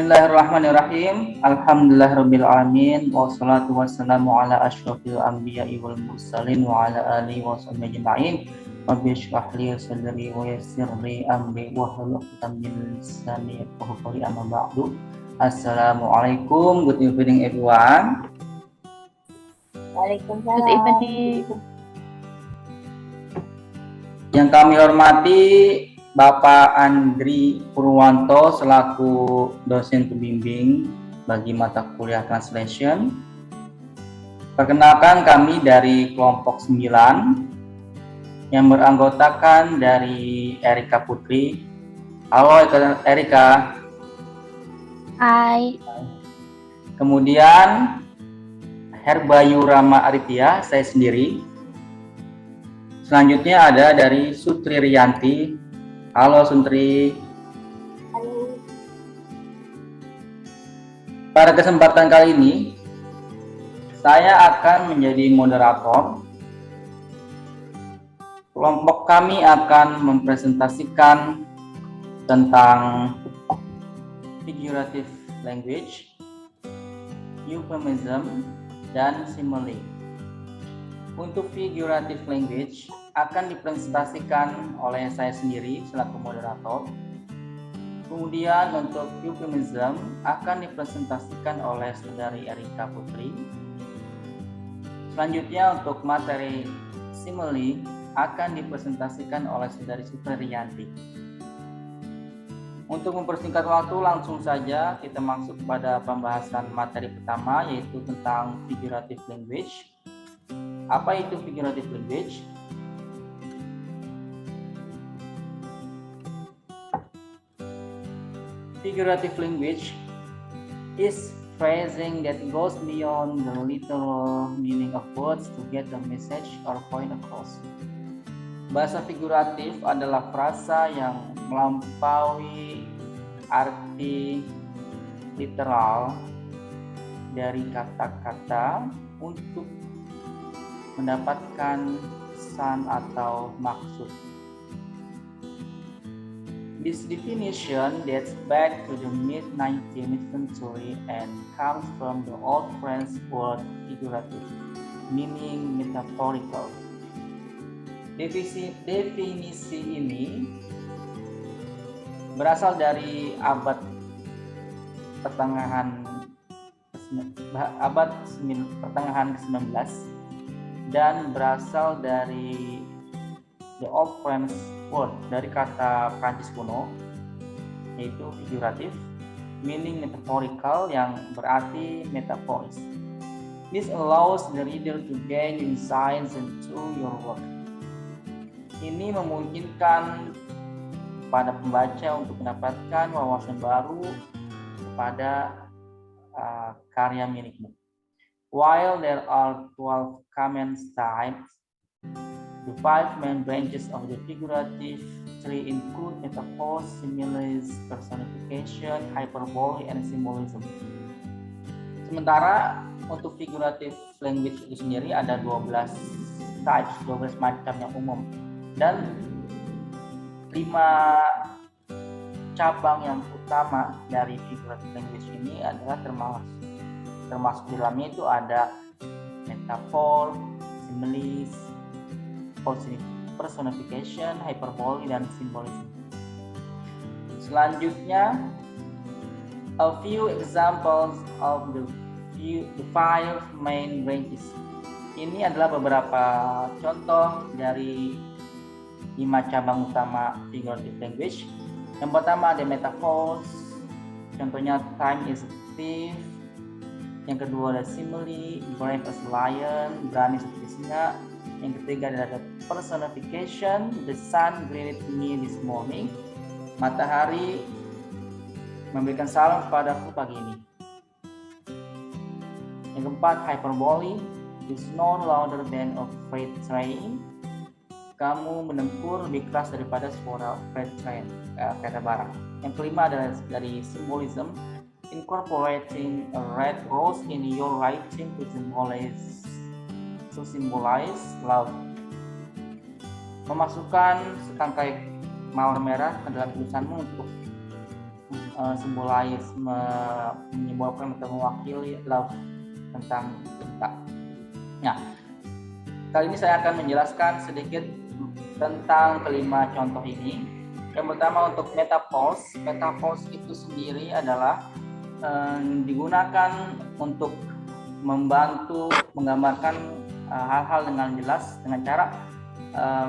Bismillahirrahmanirrahim. Alhamdulillahirabbil alamin wassalatu wassalamu ala asyrofil anbiya'i wal mursalin wa ala alihi washabihi ajma'in. Rabbi shrah li sadri wa yassir li amri wahlul 'uqdatam min lisani yafqahu qawli, amma ba'du. Assalamualaikum, good evening everyone. Waalaikumsalam. Good evening. Yang kami hormati Bapak Andri Purwanto selaku dosen pembimbing bagi mata kuliah Translation. Perkenalkan, kami dari kelompok 9 yang beranggotakan dari Erika Putri. Halo Erika. Hai. Kemudian Herbayu Rama Aritya, saya sendiri. Selanjutnya ada dari Sutri Rianti. Halo Sutri. Halo. Pada kesempatan kali ini, saya akan menjadi moderator. Kelompok kami akan mempresentasikan tentang figurative language, euphemism, dan simile. Untuk figurative language akan dipresentasikan oleh saya sendiri selaku moderator. Kemudian untuk euphemism akan dipresentasikan oleh saudari Erika Putri. Selanjutnya untuk materi simile akan dipresentasikan oleh saudari Sutri Rianti. Untuk mempersingkat waktu, langsung saja kita masuk pada pembahasan materi pertama, yaitu tentang figurative language. Apa itu figurative language? Figurative language is phrasing that goes beyond the literal meaning of words to get the message or point across. Bahasa figuratif adalah frasa yang melampaui arti literal dari kata-kata untuk mendapatkan pesan atau maksud. This definition dates back to the mid-19th century and comes from the Old French word figurative, meaning metaphorical. Definisi ini berasal dari abad pertengahan ke-19 dan berasal dari the Old French word, dari kata Prancis kuno, yaitu figuratif, meaning metaphorical, yang berarti metaforis. This allows the reader to gain insights into your work. Ini memungkinkan pada pembaca untuk mendapatkan wawasan baru kepada karya milikmu. While there are 12 common types, the 5 main branches of the figurative tree include metaphors, similes, personification, hyperbole, and symbolism. Sementara untuk figurative language itu sendiri ada 12 types, 12 macam yang umum, dan 5 cabang yang utama dari figurative language ini adalah termasuk di dalamnya itu ada metafor, similes, personification, hyperbole, dan symbolism. Selanjutnya, a few examples of the 5 main branches. Ini adalah beberapa contoh dari 5 cabang utama figurative language. Yang pertama ada metaphors, contohnya time is a thief. Yang kedua ada simile, brave as a lion, berani seperti singa. Yang ketiga adalah personification, the sun greeted me this morning, matahari memberikan salam kepadaku pagi ini. Yang keempat, hyperbole, is no louder than a freight train, kamu menempur lebih keras daripada suara freight train, kereta barang. Yang kelima adalah dari symbolism, incorporating a red rose in your writing to symbolize love. Memasukkan setangkai mawar merah ke dalam tulisanmu untuk symbolize, menyimbolkan atau mewakili love, tentang cinta. Nah, kali ini saya akan menjelaskan sedikit tentang kelima contoh ini. Yang pertama untuk metaphors. Metaphors itu sendiri adalah digunakan untuk membantu menggambarkan hal-hal dengan jelas dengan cara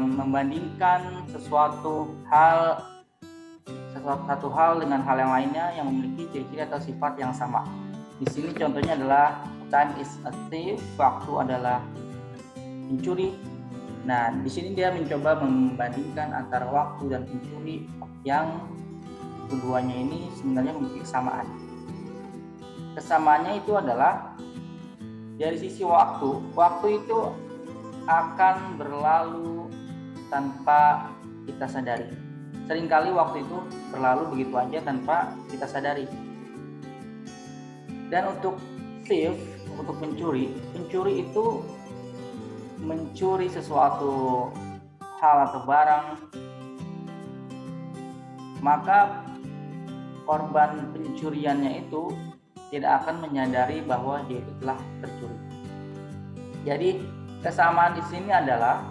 membandingkan satu hal dengan hal yang lainnya yang memiliki ciri-ciri atau sifat yang sama. Di sini contohnya adalah time is a thief, waktu adalah pencuri. Nah, di sini dia mencoba membandingkan antara waktu dan pencuri yang keduanya ini sebenarnya memiliki kesamaan. Kesamaannya itu adalah dari sisi waktu. Waktu itu akan berlalu tanpa kita sadari. Seringkali waktu itu berlalu begitu aja tanpa kita sadari. Dan untuk thief, untuk pencuri itu mencuri sesuatu hal atau barang, maka korban pencuriannya itu tidak akan menyadari bahwa dia itu telah tercuri. Jadi kesamaan di sini adalah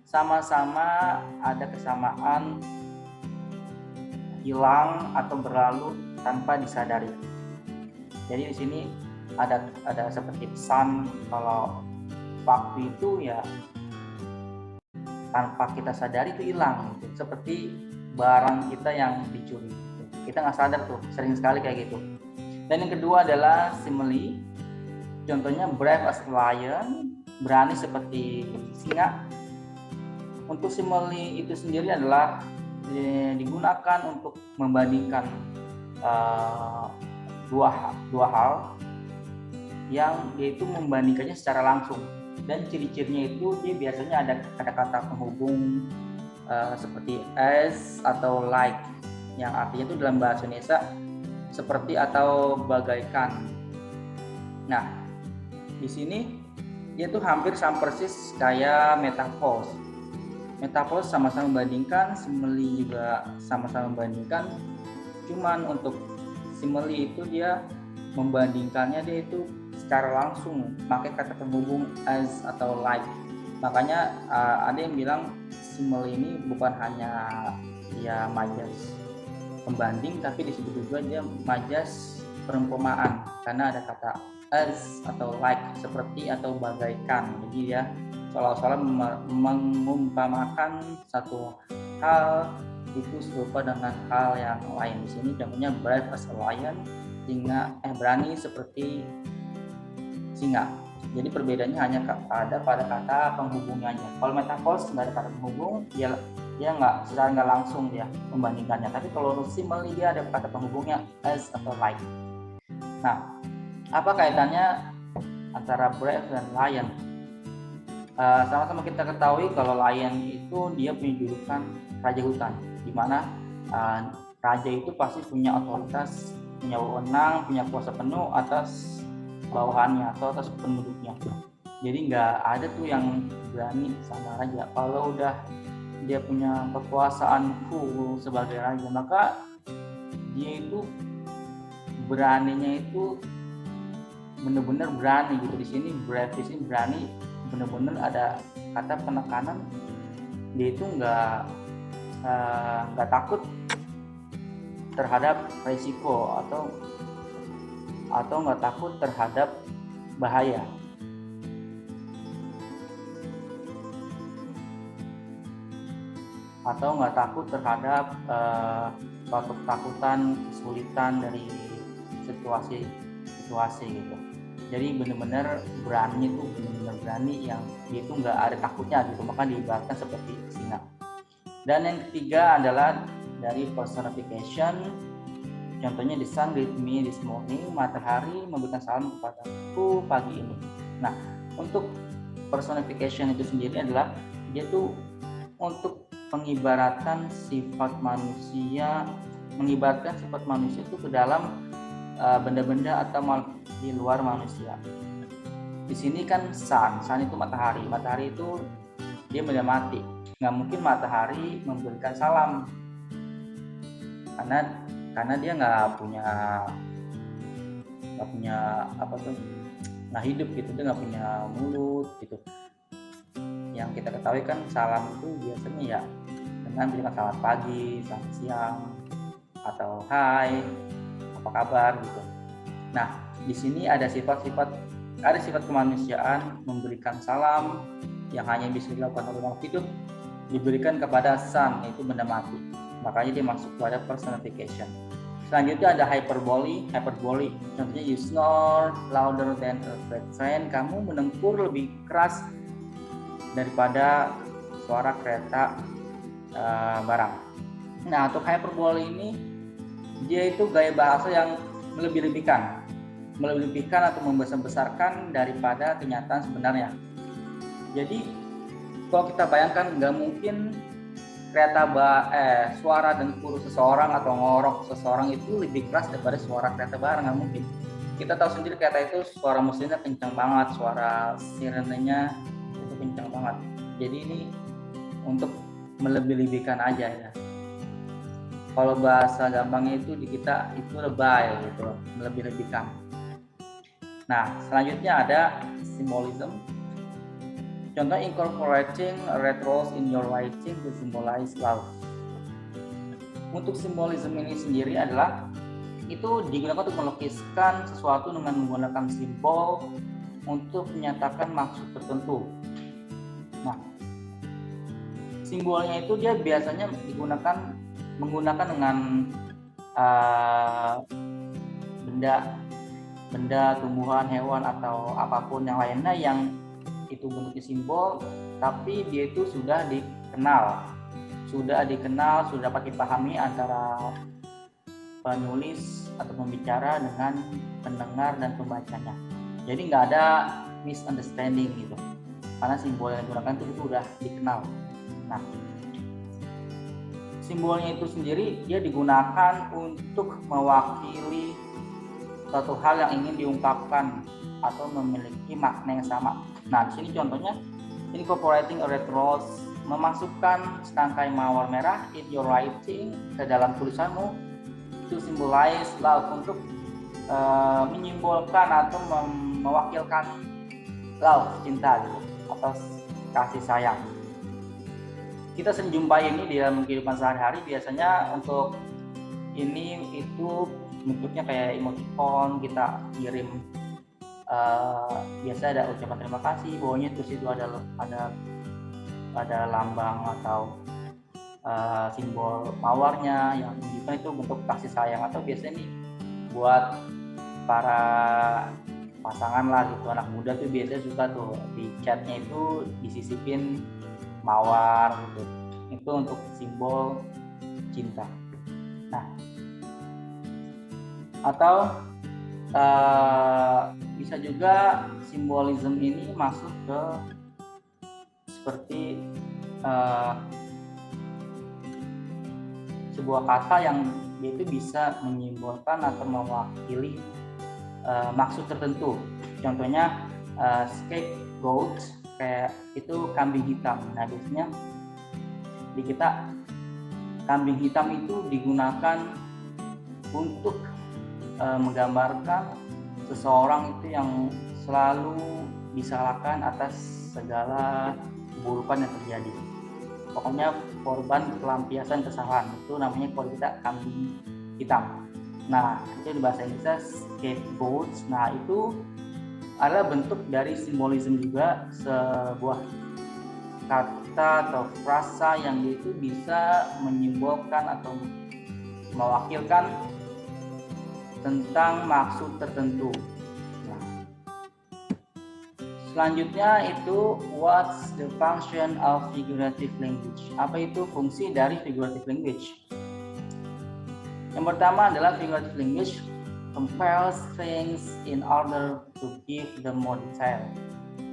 sama-sama ada kesamaan hilang atau berlalu tanpa disadari. Jadi di sini ada seperti pesan kalau waktu itu ya tanpa kita sadari itu hilang, gitu. Seperti barang kita yang dicuri, gitu. Kita nggak sadar tuh, sering sekali kayak gitu. Dan yang kedua adalah simile. Contohnya brave as a lion, berani seperti singa. Untuk simile itu sendiri adalah digunakan untuk membandingkan dua hal yang dia itu membandingkannya secara langsung, dan ciri-cirinya itu dia biasanya ada kata-kata penghubung seperti as atau like, yang artinya itu dalam bahasa Indonesia seperti atau bagaikan. Nah, di sini dia tuh hampir sama persis kayak metaphors. Metaphors sama-sama membandingkan, simile juga sama-sama membandingkan. Cuman untuk simile itu dia membandingkannya dia itu secara langsung pakai kata penghubung as atau like. Makanya ada yang bilang simile ini bukan hanya dia majas pembanding, tapi disebut juga dia majas perumpamaan karena ada kata as atau like, seperti atau bagaikan. Jadi dia seolah-olah mengumpamakan satu hal itu serupa dengan hal yang lain. Di sini contohnya brave as a lion, berani seperti singa. Jadi perbedaannya hanya ada pada kata penghubungnya aja. Kalau metaphors nggak ada kata penghubung, dia nggak secara nggak langsung dia membandingkannya. Tapi kalau simile dia ada kata penghubungnya as atau like. Nah, apa kaitannya antara brave dan lion? Sama-sama kita ketahui kalau lion itu dia punya julukan raja hutan, di mana raja itu pasti punya otoritas, punya wewenang, punya kuasa penuh atas bawahannya atau atas penduduknya. Jadi nggak ada tuh yang berani sama raja. Kalau udah dia punya kekuasaan full sebagai raja, maka dia itu beraninya itu benar-benar berani gitu. Di sini brave, di sini berani, benar-benar ada kata penekanan. Dia itu nggak takut terhadap resiko atau nggak takut terhadap bahaya. Atau nggak takut terhadap suatu ketakutan, kesulitan dari situasi gitu. Jadi benar-benar berani itu benar-benar berani yang dia itu nggak ada takutnya gitu, maka diibaratkan seperti singa. Dan yang ketiga adalah dari personification. Contohnya the sun greeted me this morning, matahari memberikan salam kepadaku pagi ini. Nah, untuk personification itu sendiri adalah dia tuh untuk mengibaratkan sifat manusia itu ke dalam benda-benda atau di luar manusia. Di sini kan sun itu matahari itu dia benda mati. Nggak mungkin matahari memberikan salam karena karena dia nggak punya nggak hidup gitu, dia nggak punya mulut gitu. Yang kita ketahui kan salam itu biasanya ya dengan bilang selamat pagi, selamat siang, atau hai, apa kabar gitu. Nah, di sini ada sifat kemanusiaan, memberikan salam yang hanya bisa dilakukan oleh makhluk hidup, diberikan kepada sun, yaitu benda mati. Makanya dia masuk pada personification. Selanjutnya ada hyperbole. Contohnya, you snore louder than a freight train. Kamu menempur lebih keras daripada suara kereta barang. Nah, untuk hyperbole ini dia itu gaya bahasa yang melebih-lebihkan atau membesar-besarkan daripada kenyataan sebenarnya. Jadi kalau kita bayangkan, nggak mungkin suara dengkur seseorang atau ngorok seseorang itu lebih keras daripada suara kereta barang, nggak mungkin. Kita tahu sendiri kereta itu suara mesinnya kencang banget, suara sirenenya itu kencang banget. Jadi ini untuk melebih-lebihkan aja ya. Kalau bahasa gampangnya itu di kita itu lebay gitu, melebih-lebihkan. Nah, selanjutnya ada symbolism. Contoh, incorporating red rose in your writing to symbolize love. Untuk simbolisme ini sendiri adalah itu digunakan untuk melukiskan sesuatu dengan menggunakan simbol untuk menyatakan maksud tertentu. Nah, simbolnya itu dia biasanya menggunakan dengan benda, tumbuhan, hewan atau apapun yang lainnya yang itu bentuknya simbol, tapi dia itu sudah dapat dipahami antara penulis atau pembicara dengan pendengar dan pembacanya. Jadi nggak ada misunderstanding gitu, karena simbol yang digunakan itu udah dikenal. Nah, simbolnya itu sendiri dia digunakan untuk mewakili suatu hal yang ingin diungkapkan atau memiliki makna yang sama. Nah, di sini contohnya, incorporating a red rose, memasukkan setangkai mawar merah in your writing, ke dalam tulisanmu, to symbolize love, untuk menyimbolkan atau mewakilkan love, cinta gitu, atau kasih sayang. Kita sering jumpai ini di dalam kehidupan sehari-hari. Biasanya untuk ini itu bentuknya kayak emoticon, kita kirim biasa ada ucapan terima kasih, bawahnya terus itu ada lambang atau simbol mawarnya yang menunjukkan itu bentuk kasih sayang. Atau biasanya nih buat para pasangan lah gitu, anak muda tuh biasanya suka tuh di chatnya itu disisipin mawar gitu, itu untuk simbol cinta. Nah, atau bisa juga simbolisme ini masuk ke seperti sebuah kata yang itu bisa menyimbolkan atau mewakili maksud tertentu. Contohnya scapegoat, kayak itu kambing hitam. Nah, biasanya di kita kambing hitam itu digunakan untuk menggambarkan seseorang itu yang selalu disalahkan atas segala keburukan yang terjadi. Pokoknya korban pelampiasan kesalahan, itu namanya kalau kita kambing hitam. Nah, itu di bahasa Inggrisnya scapegoat. Nah, itu adalah bentuk dari simbolisme juga, sebuah kata atau frasa yang itu bisa menyimbolkan atau mewakilkan tentang maksud tertentu. Nah, selanjutnya itu what's the function of figurative language? Apa itu fungsi dari figurative language? Yang pertama adalah figurative language compares things in order to give them more detail.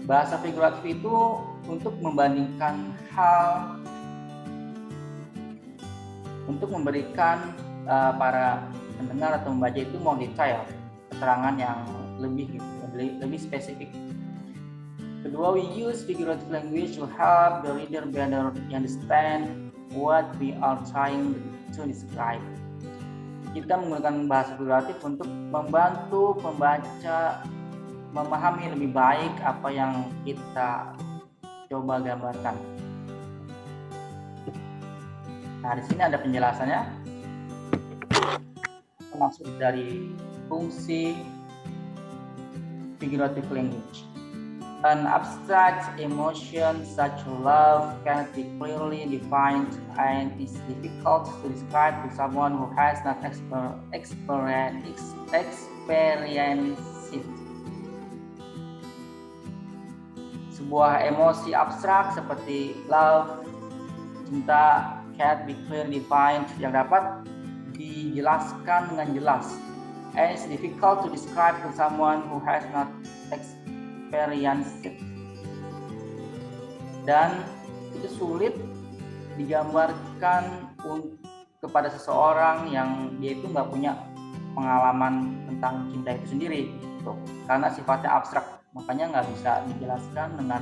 Bahasa figuratif itu untuk membandingkan hal, untuk memberikan para pendengar atau membaca itu more detail, keterangan yang lebih spesifik. Kedua, we use figurative language to help the reader better understand what we are trying to describe. kita menggunakan bahasa figuratif untuk membantu pembaca memahami lebih baik apa yang kita coba gambarkan. Nah, di sini ada penjelasannya. Maksud dari fungsi figurative language. An abstract emotion such as love cannot be clearly defined and is difficult to describe to someone who has not experienced it. Sebuah emosi abstrak seperti love, cinta, cannot be clearly defined, yang dapat dijelaskan dengan jelas. And it's difficult to describe to someone who has not experienced it. Dan itu sulit digambarkan kepada seseorang yang dia itu nggak punya pengalaman tentang cinta itu sendiri, gitu. Karena sifatnya abstrak, makanya nggak bisa dijelaskan dengan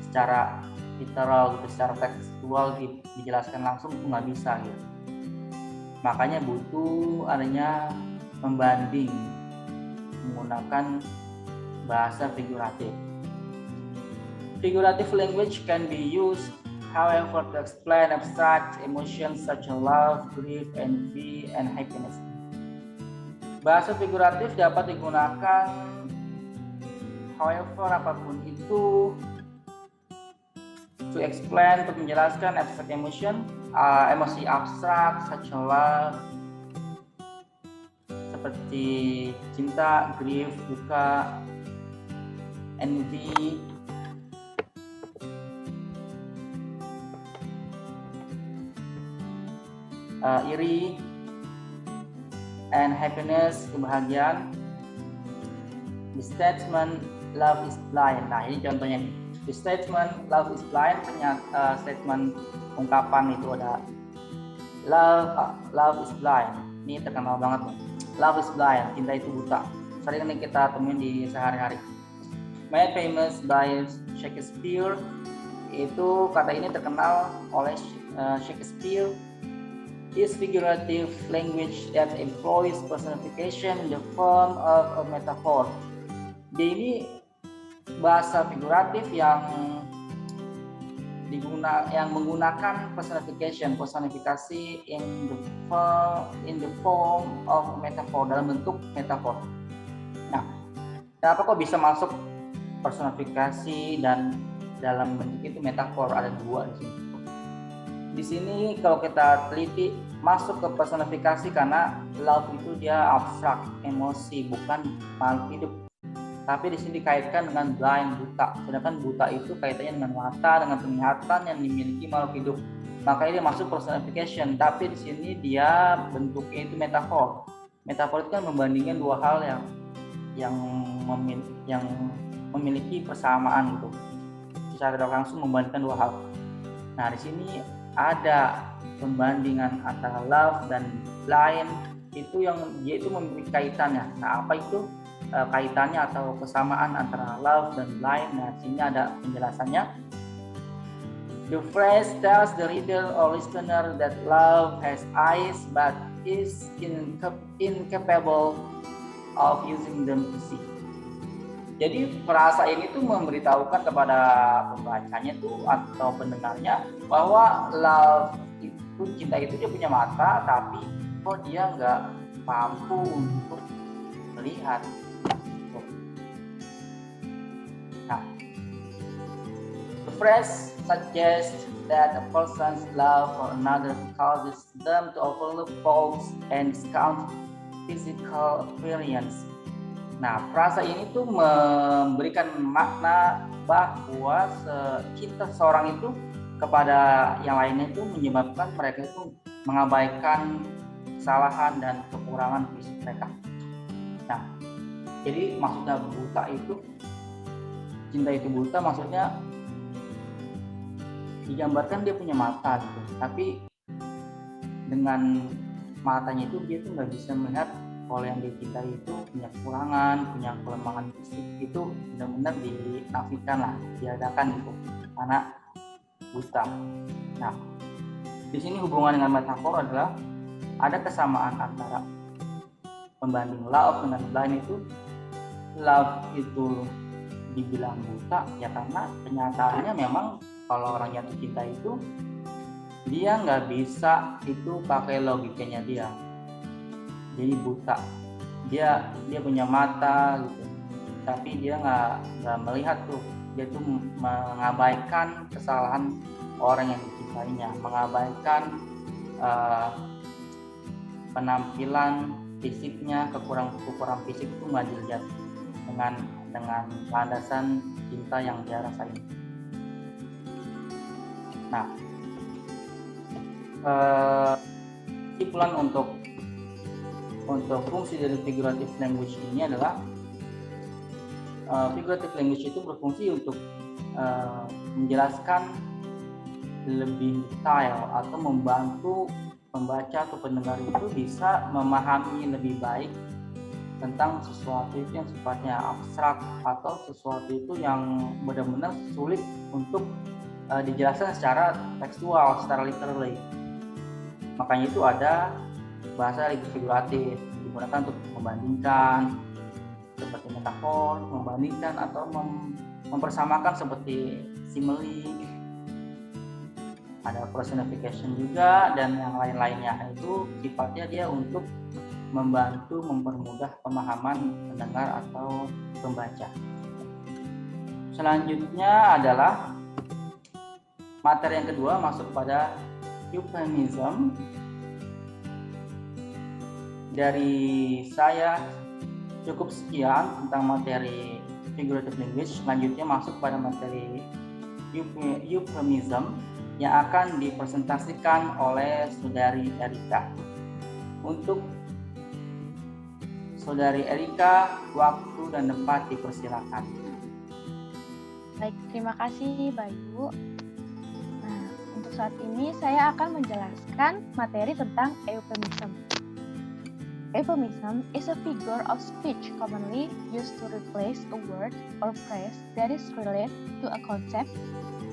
secara literal, gitu, secara tekstual dijelaskan langsung itu nggak bisa, gitu. Makanya butuh adanya pembanding menggunakan bahasa figuratif. Figurative language can be used, however, to explain abstract emotions such as love, grief, envy, and happiness. Bahasa figuratif dapat digunakan, however, apapun itu, to explain, untuk menjelaskan abstract emotion, emosi abstrak such as love, seperti cinta, grief, duka, envy, iri, and happiness, kebahagiaan. The statement love is blind. Nah, ini contohnya nih. The statement love is blind, statement ungkapan itu ada love is blind. Ini terkenal banget nih. Love is blind, cinta itu buta. Sering nih kita temuin di sehari-hari. Made famous by Shakespeare, itu kata ini terkenal oleh Shakespeare. Is figurative language that employs personification in the form of a metaphor. Dia ini bahasa figuratif yang menggunakan personifikasi in the form of metaphor, dalam bentuk metafor. Nah, kenapa kok bisa masuk personifikasi dan dalam bentuk itu metafor? Ada dua di sini. Di sini kalau kita teliti masuk ke personifikasi karena love itu dia abstrak, emosi, bukan makhluk hidup. Tapi di sini dikaitkan dengan blind, buta. Sedangkan buta itu kaitannya dengan mata, dengan penglihatan yang dimiliki makhluk hidup. Makanya dia masuk personification. Tapi di sini dia bentuknya itu metafor. Metafor itu kan membandingkan dua hal yang memiliki persamaan gitu. Secara langsung membandingkan dua hal. Nah, di sini ada pembandingan antara love dan blind, itu yang dia itu memiliki kaitannya. Nah, apa itu kaitannya atau kesamaan antara love dan blind? Nah, sini ada penjelasannya. The phrase tells the reader or listener that love has eyes but is incapable of using them to see. Jadi frasa ini tuh memberitahukan kepada pembacanya tuh atau pendengarnya bahwa love itu, cinta itu dia punya mata, tapi kok dia nggak mampu untuk melihat. Nah, the phrase suggests that a person's love for another causes them to overlook faults and discount physical appearance. Nah, frasa ini tuh memberikan makna bahwa cinta seseorang itu kepada yang lainnya itu menyebabkan mereka itu mengabaikan kesalahan dan kekurangan fisik mereka. Nah, jadi maksudnya buta itu, cinta itu buta, maksudnya digambarkan dia punya mata gitu, tapi dengan matanya itu dia tuh nggak bisa melihat kalau yang dicintai itu punya kekurangan, punya kelemahan fisik, itu benar-benar dinafikan lah, diadakan gitu, karena buta. Nah, di sini hubungan dengan metafor adalah ada kesamaan antara pembanding love dengan blind itu. Love itu dibilang buta ya karena kenyataannya memang kalau orang jatuh cinta itu dia nggak bisa itu pakai logikanya dia, jadi buta. Dia punya mata gitu, tapi dia nggak melihat tuh. Dia tuh mengabaikan kesalahan orang yang dicintainya, mengabaikan penampilan fisiknya, kekurangan fisik itu nggak dilihat dengan landasan cinta yang dia rasain. Nah, kesimpulan untuk fungsi dari figurative language ini adalah figurative language itu berfungsi untuk menjelaskan lebih detail atau membantu pembaca atau pendengar itu bisa memahami lebih baik tentang sesuatu itu yang sifatnya abstrak atau sesuatu itu yang benar-benar sulit untuk dijelaskan secara tekstual, secara literally. Makanya itu ada bahasa figuratif, digunakan untuk membandingkan seperti metafor, membandingkan atau mempersamakan seperti simile. Ada personification juga dan yang lain-lainnya. Itu sifatnya dia untuk membantu mempermudah pemahaman pendengar atau pembaca. Selanjutnya adalah materi yang kedua, masuk pada euphemism. Dari saya cukup sekian tentang materi figurative language. Selanjutnya masuk pada materi euphemism yang akan dipresentasikan oleh Saudari Erika. Untuk Saudari Erika, waktu dan tempat dipersilakan. Baik, terima kasih Bayu. Nah, untuk saat ini saya akan menjelaskan materi tentang euphemism. Euphemism is a figure of speech commonly used to replace a word or phrase that is related to a concept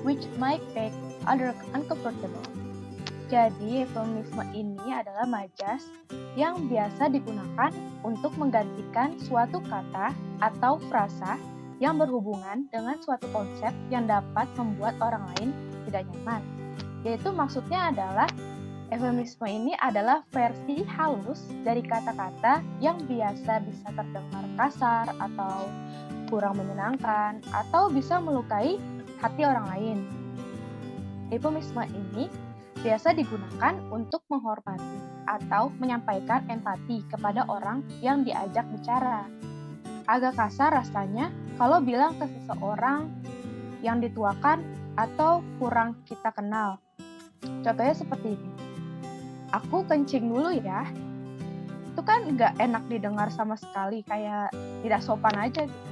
which might make others uncomfortable. Jadi, euphemisme ini adalah majas yang biasa digunakan untuk menggantikan suatu kata atau frasa yang berhubungan dengan suatu konsep yang dapat membuat orang lain tidak nyaman. Yaitu maksudnya adalah eufemisme ini adalah versi halus dari kata-kata yang biasa bisa terdengar kasar atau kurang menyenangkan atau bisa melukai hati orang lain. Eufemisme ini biasa digunakan untuk menghormati atau menyampaikan empati kepada orang yang diajak bicara. Agak kasar rasanya kalau bilang ke seseorang yang dituakan atau kurang kita kenal. Contohnya seperti ini. Aku kencing dulu ya. Itu kan nggak enak didengar sama sekali, kayak tidak sopan aja gitu.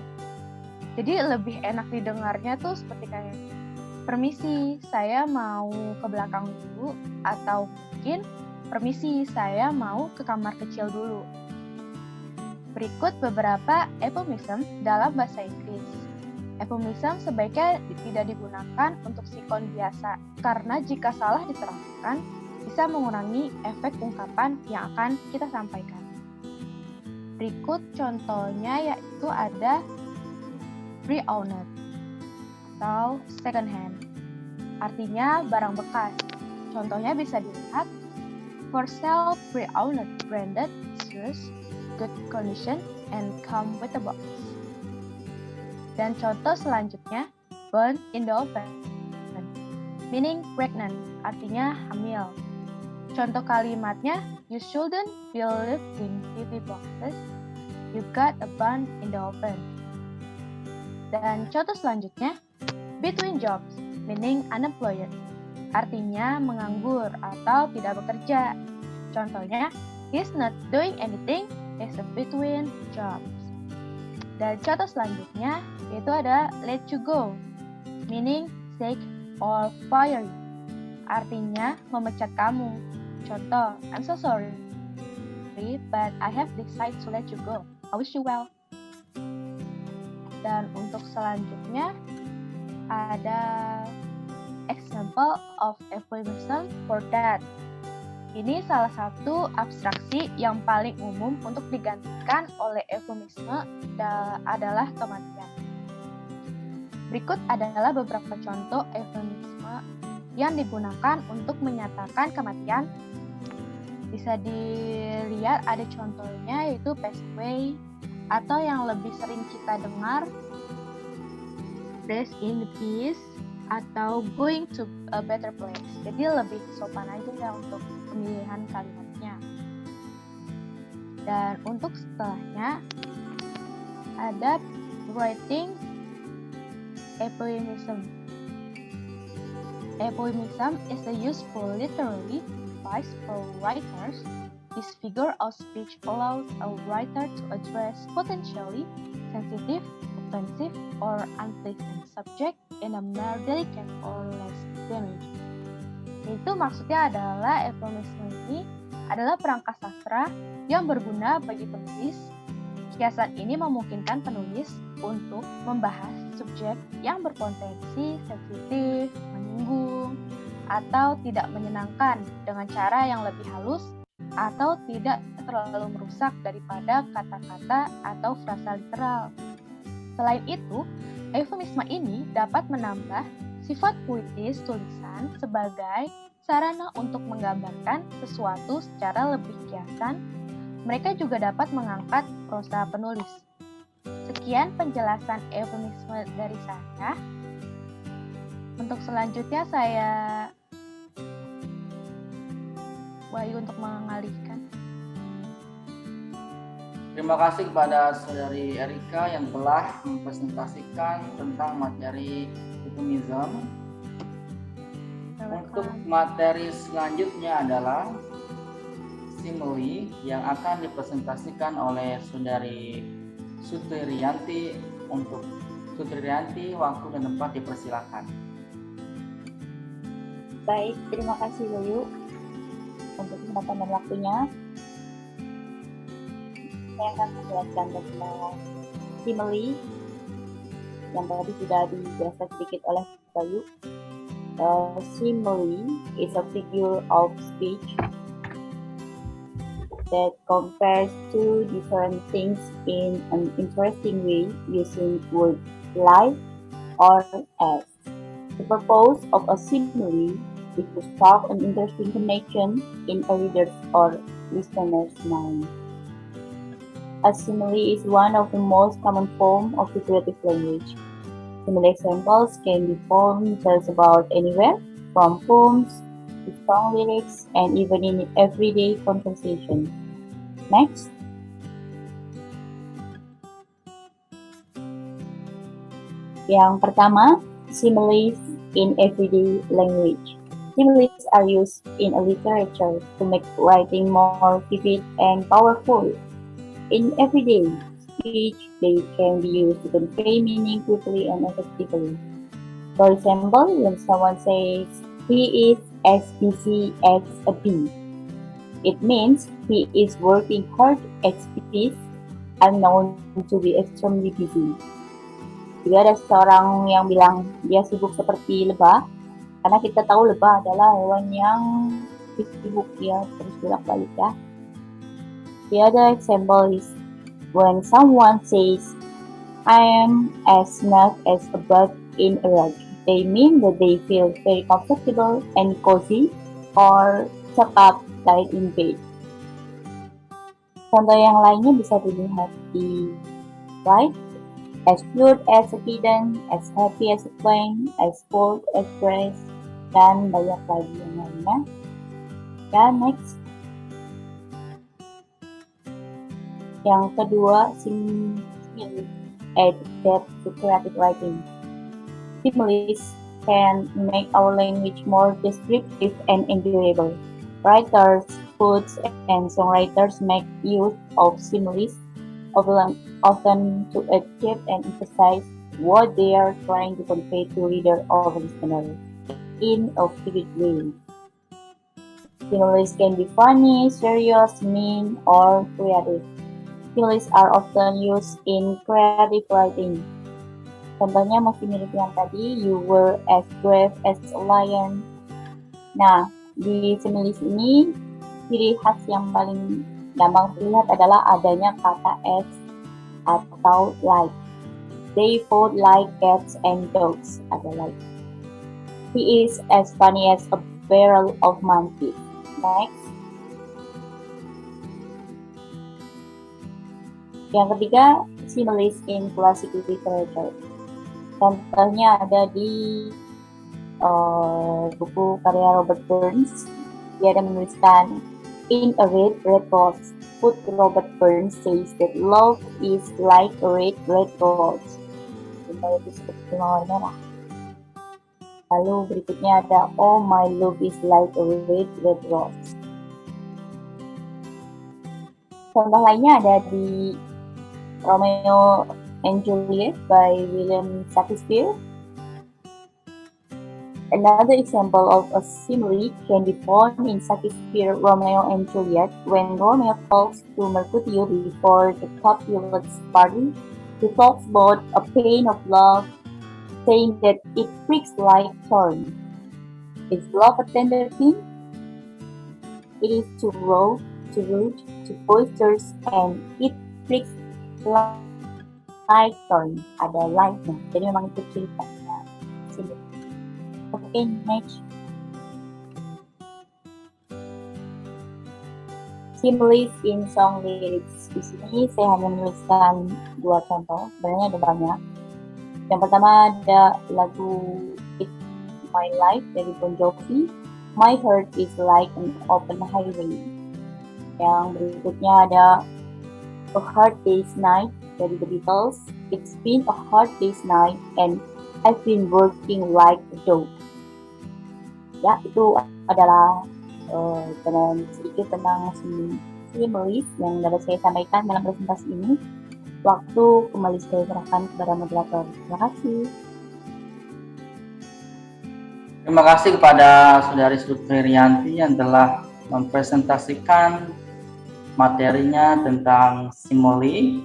Jadi lebih enak didengarnya tuh seperti kayak, permisi, saya mau ke belakang dulu, atau mungkin permisi, saya mau ke kamar kecil dulu. Berikut beberapa euphemism dalam bahasa Inggris. Euphemism sebaiknya tidak digunakan untuk sikon biasa, karena jika salah diterangkan, bisa mengurangi efek ungkapan yang akan kita sampaikan. Berikut contohnya yaitu ada pre-owned atau second hand. Artinya barang bekas. Contohnya bisa dilihat for sale pre-owned branded shoes, good condition and come with a box. Dan contoh selanjutnya burn in the oven, meaning pregnant, artinya hamil. Contoh kalimatnya, you shouldn't be lifting heavy boxes, you got a bun in the oven. Dan contoh selanjutnya, between jobs, meaning unemployed, artinya menganggur atau tidak bekerja. Contohnya, he's not doing anything, he's between jobs. Dan contoh selanjutnya, yaitu ada let you go, meaning sick or fire you, artinya memecat kamu. Contoh, I'm so sorry, but I have decided to let you go. I wish you well. Dan untuk selanjutnya ada example of euphemism for that. Ini salah satu abstraksi yang paling umum untuk digantikan oleh eufemisme adalah kematian. Berikut adalah beberapa contoh eufemisme yang digunakan untuk menyatakan kematian. Bisa dilihat ada contohnya yaitu pass away, atau yang lebih sering kita dengar rest in peace, atau going to a better place. Jadi lebih sopan aja ya untuk pemilihan kalimatnya. Dan untuk setelahnya ada writing euphemism. Euphemism is a useful literary device for writers. This figure of speech allows a writer to address potentially sensitive, offensive, or unpleasant subject in a more delicate or less damaging. Itu maksudnya adalah eufemisme ini adalah perangkat sastra yang berguna bagi penulis. Kiasan ini memungkinkan penulis untuk membahas subjek yang berpotensi sensitif, menyinggung, atau tidak menyenangkan dengan cara yang lebih halus atau tidak terlalu merusak daripada kata-kata atau frasa literal. Selain itu, eufemisme ini dapat menambah sifat puitis tulisan sebagai sarana untuk menggambarkan sesuatu secara lebih kiasan. Mereka juga dapat mengangkat prosa penulis. Sekian penjelasan eufemisme dari saya. Untuk selanjutnya saya Wahyu untuk mengalihkan. Terima kasih kepada Saudari Erika yang telah mempresentasikan tentang materi eufemism. Untuk materi selanjutnya adalah simile yang akan dipresentasikan oleh Saudari Sutriyanti. Untuk Sutriyanti, waktu dan tempat dipersilakan. Baik, terima kasih Wahyu untuk kesempatan dan waktunya. Saya akan menjelaskan tentang simile yang tadi sudah dijelaskan sedikit oleh Wahyu. Simile is a figure of speech that compares two different things in an interesting way using words like or as. The purpose of a simile is to spark an interesting connection in a reader's or listener's mind. A simile is one of the most common forms of figurative language. Simile examples can be found just about anywhere, from poems to song lyrics, and even in everyday conversation. Next. Yang pertama, similes in everyday language. Similes are used in a literature to make writing more vivid and powerful. In everyday speech, they can be used to convey meaning quickly and effectively. For example, when someone says, he is as busy as a bee, it means he is working hard as bees are known to be extremely busy. Jika ada seseorang yang bilang dia sibuk seperti lebah, karena kita tahu lebah adalah hewan yang sibuk, dia terus bolak-balik ya. The other example is when someone says, I am as snug as a bug in a rug. They mean that they feel very comfortable and cozy or tucked up tight in bed. Contoh yang lainnya bisa dilihat di slide. As cute as a kitten, as happy as a plane, as bold as grace, dan banyak lagi yang lainnya. Dan next. Yang kedua, simile add depth to creative writing. Similes can make our language more descriptive and enjoyable. Writers, poets, and songwriters make use of similes often to achieve and emphasize what they are trying to convey to reader or listener in a vivid way. Similes can be funny, serious, mean, or creative. Similes are often used in creative writing. Contohnya masih mirip yang tadi, you were as brave as a lion. Nah, di similes ini ciri khas yang paling gampang terlihat adalah adanya kata s atau like. They fought like cats and dogs. Ada like. He is as funny as a barrel of monkeys. Next. Yang ketiga, similes in classic literature. Contohnya ada di buku karya Robert Burns. Dia ada menuliskan, in a red rose, Put Robert Burns says that love is like a red rose. Itu seperti mawar merah. Lalu berikutnya ada, oh my love is like a red rose. Contoh lainnya ada di Romeo and Juliet by William Shakespeare. Another example of a simile can be found in Shakespeare Romeo and Juliet when Romeo talks to Mercutio before the Capulets party. He talks about a pain of love, saying that it pricks like thorn. Is love a tender thing? It is too raw, too rude, too boisterous, and it pricks like thorn. Ada like-nya, jadi memang itu ceritanya. Oke, next. Similes in song lyrics. Di sini saya hanya menuliskan 2 contoh, sebenarnya ada banyak. Yang pertama ada lagu It's My Life dari Bon Jovi. My heart is like an open highway. Yang berikutnya ada A Hard Day's Night dari The Beatles. It's been a hard day's night and I've been working like a dog. Ya, itu adalah sedikit tentang similes yang dapat saya sampaikan dalam presentasi ini. Waktu kembali saya serahkan kepada moderator. Terima kasih. Terima kasih kepada Saudari Sutrianti yang telah mempresentasikan materinya tentang simile.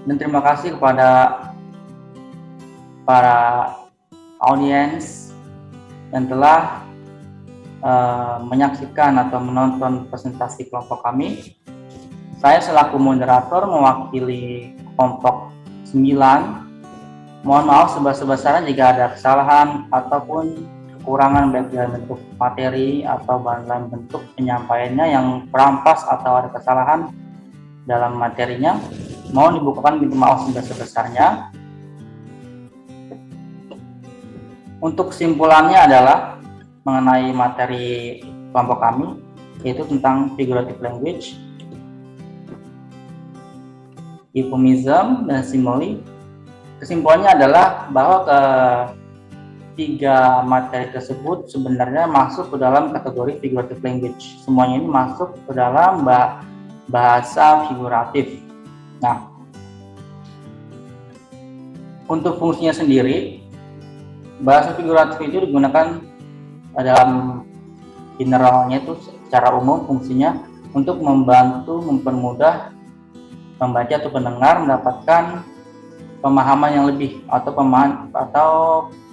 Dan terima kasih kepada para audiens yang telah menyaksikan atau menonton presentasi kelompok kami. Saya selaku moderator mewakili kelompok 9. Mohon maaf sebesar-besarnya jika ada kesalahan ataupun kekurangan baik dalam bentuk materi atau dalam bentuk penyampaiannya yang kurang pas atau ada kesalahan dalam materinya. Mohon dibukakan pintu maaf sebesar-besarnya. Untuk kesimpulannya adalah mengenai materi kelompok kami, yaitu tentang figurative language, euphemism, dan simile. Kesimpulannya adalah bahwa ketiga materi tersebut sebenarnya masuk ke dalam kategori figurative language. Semuanya ini masuk ke dalam bahasa figuratif. Nah, untuk fungsinya sendiri, bahasa figuratif itu digunakan dalam generalnya itu secara umum fungsinya untuk membantu, mempermudah membaca atau pendengar mendapatkan pemahaman yang lebih atau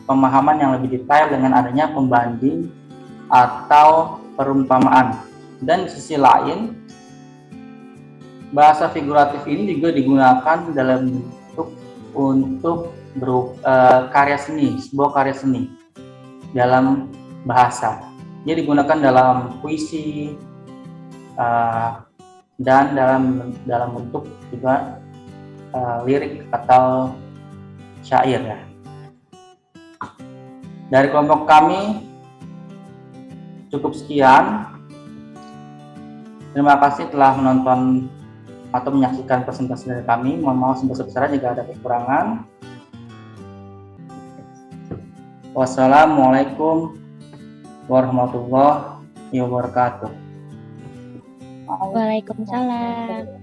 pemahaman yang lebih detail dengan adanya pembanding atau perumpamaan. Dan di sisi lain, bahasa figuratif ini juga digunakan dalam bentuk untuk karya seni, sebuah karya seni dalam bahasa. Dia digunakan dalam puisi dan dalam bentuk juga lirik atau syair ya. Dari kelompok kami cukup sekian. Terima kasih telah menonton atau menyaksikan presentasi dari kami. Mohon maaf sebesar-besarnya jika ada kekurangan. Wassalamualaikum warahmatullahi wabarakatuh. Waalaikumsalam.